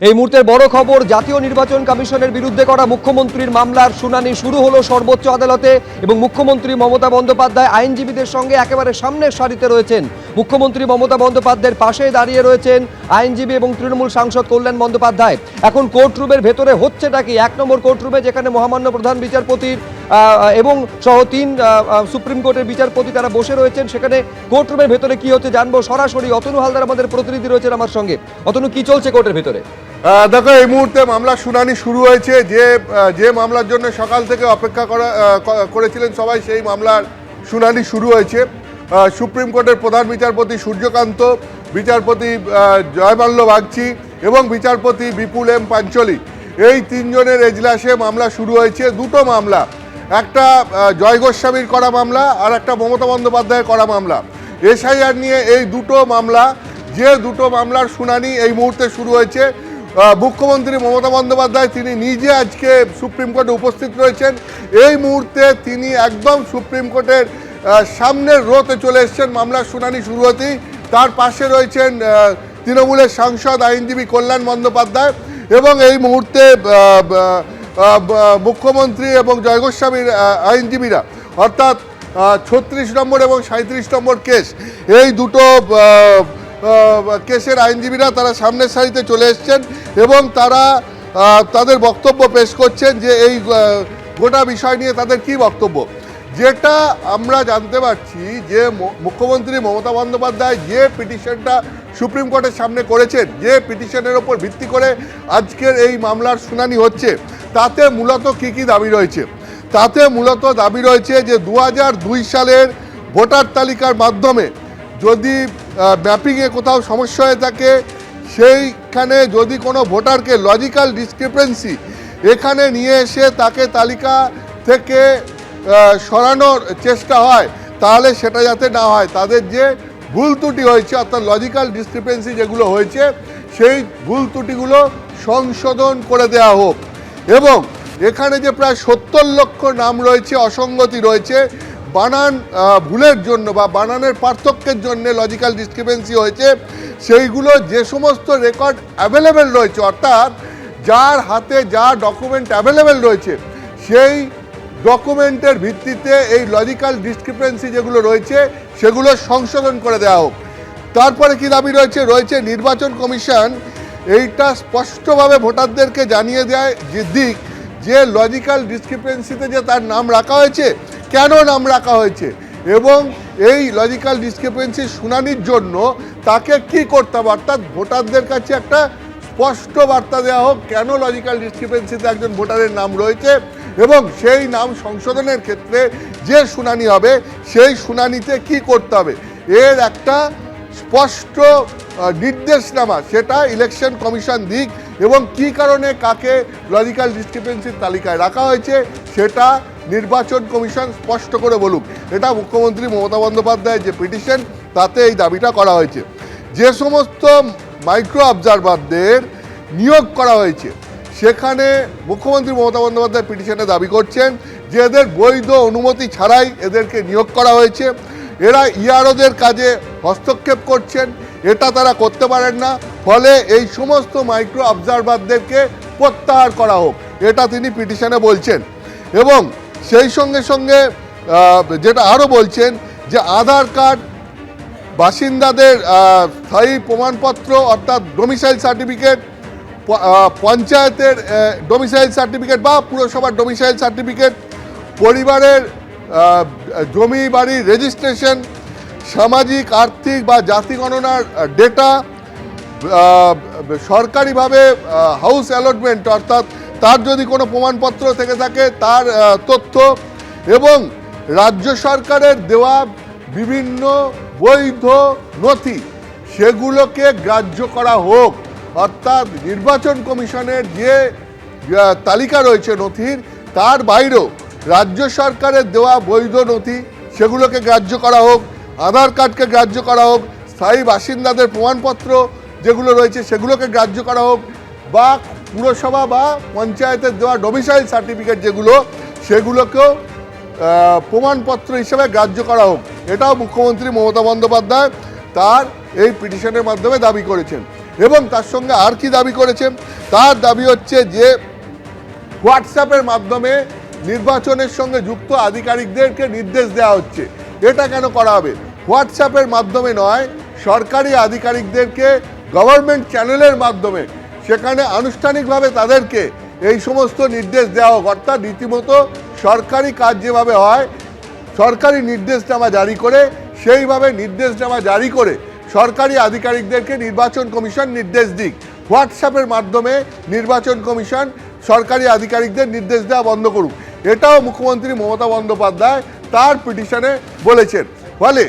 এই মুহূর্তের বড় খবর, জাতীয় নির্বাচন কমিশনের বিরুদ্ধে করা মুখ্যমন্ত্রীর মামলার শুনানি শুরু হলো সর্বোচ্চ আদালতে এবং মুখ্যমন্ত্রী মমতা বন্দ্যোপাধ্যায় আইনজীবীদের সঙ্গে একেবারে সামনের সারিতে রয়েছেন। মুখ্যমন্ত্রী মমতা বন্দ্যোপাধ্যায়ের পাশে দাঁড়িয়ে রয়েছেন আইনজীবী এবং তৃণমূল সাংসদ কল্যাণ বন্দ্যোপাধ্যায়। এখন কোর্টরুমের ভেতরে হচ্ছেটা কি? ১ নম্বর কোর্টরুমে, যেখানে মহামান্য প্রধান বিচারপতির এবং সহ ৩ সুপ্রিম কোর্টের বিচারপতি তারা বসে রয়েছেন, সেখানে কোর্টরুমের ভেতরে কি হচ্ছে জানবো সরাসরি। অতনু হালদার আমাদের প্রতিনিধি রয়েছেন আমার সঙ্গে। অতনু, কি চলছে কোর্টের ভেতরে? দেখো, এই মুহূর্তে মামলার শুনানি শুরু হয়েছে। যে মামলার জন্য সকাল থেকে অপেক্ষা করেছিলেন সবাই, সেই মামলার শুনানি শুরু হয়েছে। সুপ্রিম কোর্টের প্রধান বিচারপতি সূর্যকান্ত, বিচারপতি জয়মাল্য বাগচি এবং বিচারপতি বিপুল এম পাঞ্চলি, এই ৩ জনের এজলাসে মামলা শুরু হয়েছে। দুটো মামলা, একটা জয় গোস্বামীর করা মামলা আর একটা মমতা বন্দ্যোপাধ্যায়ের করা মামলা। এসআইআর নিয়ে এই দুটো মামলা, যে দুটো মামলার শুনানি এই মুহূর্তে শুরু হয়েছে। মুখ্যমন্ত্রী মমতা বন্দ্যোপাধ্যায় তিনি নিজে আজকে সুপ্রিম কোর্টে উপস্থিত রয়েছেন। এই মুহূর্তে তিনি একদম সুপ্রিম কোর্টের সামনের রোতে চলে এসেছেন মামলার শুনানি শুরু হতেই। তার পাশে রয়েছেন তৃণমূলের সাংসদ আইনজীবী কল্যাণ বন্দ্যোপাধ্যায় এবং এই মুহূর্তে মুখ্যমন্ত্রী এবং জয় গোস্বামীর আইনজীবীরা, অর্থাৎ ৩৬ নম্বর এবং ৩৭ নম্বর কেস, এই দুটো কেসের আইনজীবীরা তারা সামনের সারিতে চলে এসছেন এবং তারা তাদের বক্তব্য পেশ করছেন যে এই গোটা বিষয় নিয়ে তাদের কি বক্তব্য। যেটা আমরা জানতে পারছি যে মুখ্যমন্ত্রী মমতা বন্দ্যোপাধ্যায় যে পিটিশনটা সুপ্রিম কোর্টের সামনে করেছেন, যে পিটিশনের ওপর ভিত্তি করে আজকের এই মামলার শুনানি হচ্ছে, তাতে মূলত কি দাবি রয়েছে। তাতে মূলত দাবি রয়েছে যে ২০০২ সালের ভোটার তালিকার মাধ্যমে যদি ম্যাপিংয়ে কোথাও সমস্যা হয়ে থাকে, সেইখানে যদি কোনো ভোটারকে লজিক্যাল ডিসক্রিপেন্সি এখানে নিয়ে এসে তাকে তালিকা থেকে সরানোর চেষ্টা হয়, তাহলে সেটা যাতে না হয়। তাদের যে ভুল ত্রুটি হয়েছে, অর্থাৎ লজিক্যাল ডিসক্রিপেন্সি যেগুলো হয়েছে, সেই ভুল ত্রুটিগুলো সংশোধন করে দেওয়া হোক। এবং এখানে যে প্রায় ৭০ লক্ষ নাম রয়েছে, অসঙ্গতি রয়েছে, বানান ভুলের জন্য বা বানানের পার্থক্যের জন্য লজিক্যাল ডিসক্রিপেন্সি হয়েছে, সেইগুলো যে সমস্ত রেকর্ড অ্যাভেলেবেল রয়েছে, অর্থাৎ যার হাতে যা ডকুমেন্ট অ্যাভেলেবেল রয়েছে, সেই ডকুমেন্টের ভিত্তিতে এই লজিক্যাল ডিসক্রিপেন্সি যেগুলো রয়েছে সেগুলো সংশোধন করে দেওয়া হোক। তারপরে কি দাবি রয়েছে নির্বাচন কমিশন এইটা স্পষ্টভাবে ভোটারদেরকে জানিয়ে দেয় যে লজিক্যাল ডিসক্রিপেন্সিতে যে তার নাম রাখা হয়েছে, কেন নাম রাখা হয়েছে, এবং এই লজিক্যাল ডিসক্রিপেন্সি শুনানির জন্য তাকে কি করতে হবে। অর্থাৎ ভোটারদের কাছে একটা স্পষ্ট বার্তা দেওয়া হোক কেন লজিক্যাল ডিসক্রিপেন্সিতে একজন ভোটারের নাম রয়েছে, এবং সেই নাম সংশোধনের ক্ষেত্রে যে শুনানি হবে সেই শুনানিতে কি করতে হবে, এর একটা স্পষ্ট নির্দেশনামা সেটা ইলেকশন কমিশন দিক, এবং কি কারণে কাকে লজিক্যাল ডিসক্রিপেন্সির তালিকায় রাখা হয়েছে সেটা নির্বাচন কমিশন স্পষ্ট করে বলুক। এটা মুখ্যমন্ত্রী মমতা বন্দ্যোপাধ্যায়ের যে পিটিশন, তাতে এই দাবিটা করা হয়েছে। যে সমস্ত মাইক্রো অবজারভারদের নিয়োগ করা হয়েছে, সেখানে মুখ্যমন্ত্রী মমতা বন্দ্যোপাধ্যায় পিটিশনে দাবি করছেন যে এদের বৈধ অনুমতি ছাড়াই এদেরকে নিয়োগ করা হয়েছে। এরা ইআরওদের কাজে হস্তক্ষেপ করছেন, এটা তারা করতে পারেন না, ফলে এই সমস্ত মাইক্রো অবজারভারদেরকে প্রত্যাহার করা হোক, এটা তিনি পিটিশনে বলছেন। এবং সেই সঙ্গে সঙ্গে যেটা আরও বলছেন যে আধার কার্ড, বাসিন্দাদের স্থায়ী প্রমাণপত্র অর্থাৎ ডোমিসাইল সার্টিফিকেট, পঞ্চায়েতের ডোমিসাইল সার্টিফিকেট বা পুরসভার ডোমিসাইল সার্টিফিকেট, পরিবারের জমি বাড়ির রেজিস্ট্রেশন, সামাজিক আর্থিক বা জাতি গণনার ডেটা, সরকারিভাবে হাউস অ্যালটমেন্ট অর্থাৎ তার যদি কোনো প্রমাণপত্র থেকে থাকে তার তথ্য, এবং রাজ্য সরকারের দেওয়া বিভিন্ন বৈধ নথি সেগুলোকে গ্রাহ্য করা হোক। অর্থাৎ নির্বাচন কমিশনের যে তালিকা রয়েছে নথির, তার বাইরেও রাজ্য সরকারের দেওয়া বৈধ নথি সেগুলোকে গ্রাহ্য করা হোক, আধার কার্ডকে গ্রাহ্য করা হোক, স্থায়ী বাসিন্দাদের প্রমাণপত্র যেগুলো রয়েছে সেগুলোকে গ্রাহ্য করা হোক, বা পুরসভা বা পঞ্চায়েতের দেওয়া ডোমিসাইল সার্টিফিকেট যেগুলো, সেগুলোকেও প্রমাণপত্র হিসেবে গ্রাহ্য করা হোক। এটাও মুখ্যমন্ত্রী মমতা বন্দ্যোপাধ্যায় তার এই পিটিশনের মাধ্যমে দাবি করেছেন। এবং তার সঙ্গে আর কি দাবি করেছেন, তার দাবি হচ্ছে যে হোয়াটসঅ্যাপের মাধ্যমে নির্বাচনের সঙ্গে যুক্ত আধিকারিকদেরকে নির্দেশ দেওয়া হচ্ছে। এটা কেন করা হবে? হোয়াটসঅ্যাপের মাধ্যমে নয়, সরকারি আধিকারিকদেরকে গভর্নমেন্ট চ্যানেলের মাধ্যমে সেখানে আনুষ্ঠানিকভাবে তাদেরকে এই সমস্ত নির্দেশ দেওয়া হোক। অর্থাৎ রীতিমতো সরকারি কাজ যেভাবে হয়, সরকারি নির্দেশনামা জারি করে সেইভাবে নির্দেশনামা জারি করে সরকারি আধিকারিকদেরকে নির্বাচন কমিশন নির্দেশ দিক। হোয়াটসঅ্যাপের মাধ্যমে নির্বাচন কমিশন সরকারি আধিকারিকদের নির্দেশ দেওয়া বন্ধ করুক, এটাও মুখ্যমন্ত্রী মমতা বন্দ্যোপাধ্যায় তার পিটিশনে বলেছেন। ফলে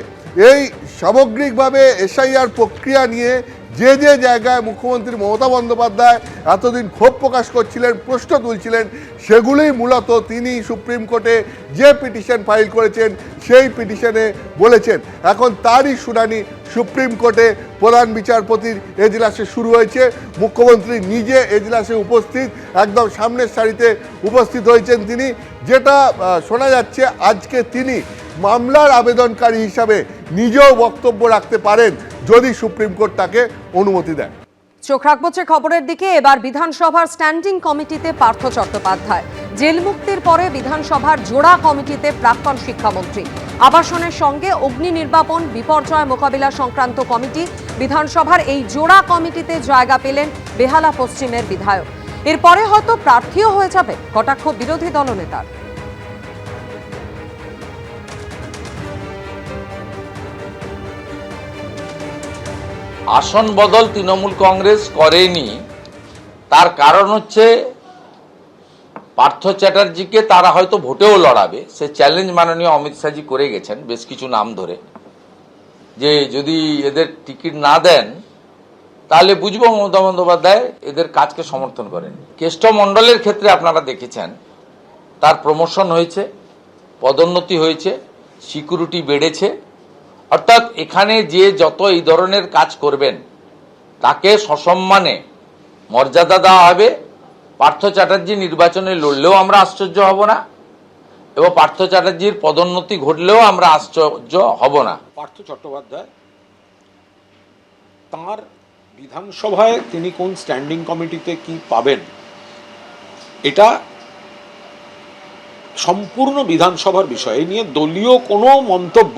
এই সামগ্রিকভাবে এসআইআর প্রক্রিয়া নিয়ে যে যে জায়গায় মুখ্যমন্ত্রী মমতা বন্দ্যোপাধ্যায় এতদিন ক্ষোভ প্রকাশ করছিলেন, প্রশ্ন তুলছিলেন, সেগুলোই মূলত তিনি সুপ্রিম কোর্টে যে পিটিশন ফাইল করেছেন সেই পিটিশনে বলেছেন। এখন তারই শুনানি সুপ্রিম কোর্টে প্রধান বিচারপতির এজলাসে শুরু হয়েছে। মুখ্যমন্ত্রী নিজে এজলাসে উপস্থিত, একদম সামনের সারিতে উপস্থিত হয়েছেন তিনি। যেটা শোনা যাচ্ছে, আজকে তিনি মামলার আবেদনকারী হিসাবে নিজেও বক্তব্য রাখতে পারেন যদি সুপ্রিম কোর্ট তাকে অনুমতি দেয়। চোখ রাখবো খবরের দিকে। এবার বিধানসভার স্ট্যান্ডিং কমিটিতে পার্থ চট্টোপাধ্যায়, জেল মুক্তির পরে বিধানসভার জোড়া কমিটিতে প্রাক্তন শিক্ষামন্ত্রী, আবাসনের সঙ্গে অগ্নি নির্বাপন বিপর্যয় মোকাবিলা সংক্রান্ত কমিটি, বিধানসভার এই জোড়া কমিটিতে জায়গা পেলেন বেহালা পশ্চিমের বিধায়ক। এরপরে হয়তো প্রার্থীও হয়ে যাবে কটাক্ষ বিরোধী দলনেতার। আসন বদল তৃণমূল কংগ্রেস করেনি, তার কারণ হচ্ছে পার্থ চ্যাটার্জিকে তারা হয়তো ভোটেও লড়াবে, সে চ্যালেঞ্জ মাননীয় অমিত শাহজি করে গেছেন বেশ কিছু নাম ধরে, যে যদি এদের টিকিট না দেন তাহলে বুঝবো মমতা বন্দ্যোপাধ্যায় এদের কাজকে সমর্থন করেন। কেষ্ট মণ্ডলের ক্ষেত্রে আপনারা দেখেছেন তার প্রমোশন হয়েছে, পদোন্নতি হয়েছে, সিকিউরিটি বেড়েছে। অর্থাৎ এখানে যে যত এই ধরনের কাজ করবেন তাকে সসম্মানে মর্যাদা দেওয়া হবে। পার্থ চ্যাটার্জি নির্বাচনে লড়লেও আমরা আশ্চর্য হব না, এবং পার্থ চ্যাটার্জির পদোন্নতি ঘটলেও আমরা আশ্চর্য হব না। পার্থ চট্টোপাধ্যায় তাঁর বিধানসভায় তিনি কোন স্ট্যান্ডিং কমিটিতে কি পাবেন, এটা সম্পূর্ণ বিধানসভার বিষয়। এই নিয়ে দলীয় কোনো মন্তব্য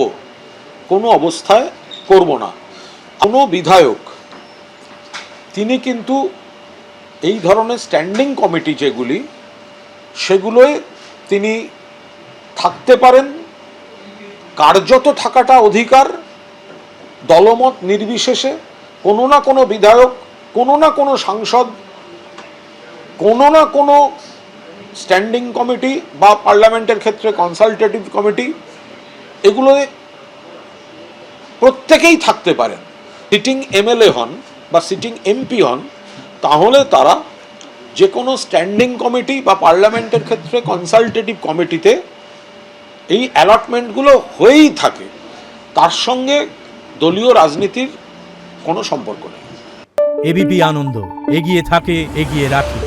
কোনো অবস্থায় করব না। কোনো বিধায়ক তিনি কিন্তু এই ধরনের স্ট্যান্ডিং কমিটি যেগুলি, সেগুলোয় তিনি থাকতে পারেন। কার্যত থাকাটা অধিকার, দলমত নির্বিশেষে কোনো না কোনো বিধায়ক, কোনো না কোনো সাংসদ, কোনো না কোনো স্ট্যান্ডিং কমিটি বা পার্লামেন্টের ক্ষেত্রে কনসালটেটিভ কমিটি, এগুলোয় প্রত্যেকেই থাকতে পারেন। সিটিং এমএলএ হন বা সিটিং এমপি হন, তাহলে তারা যে কোনো স্ট্যান্ডিং কমিটি বা পার্লামেন্টের ক্ষেত্রে কনসালটেটিভ কমিটিতে এই অ্যালটমেন্টগুলো হয়েই থাকে। তার সঙ্গে দলীয় রাজনীতির কোনো সম্পর্ক নেই। এবিপি আনন্দ, এগিয়ে থাকে, এগিয়ে রাখে।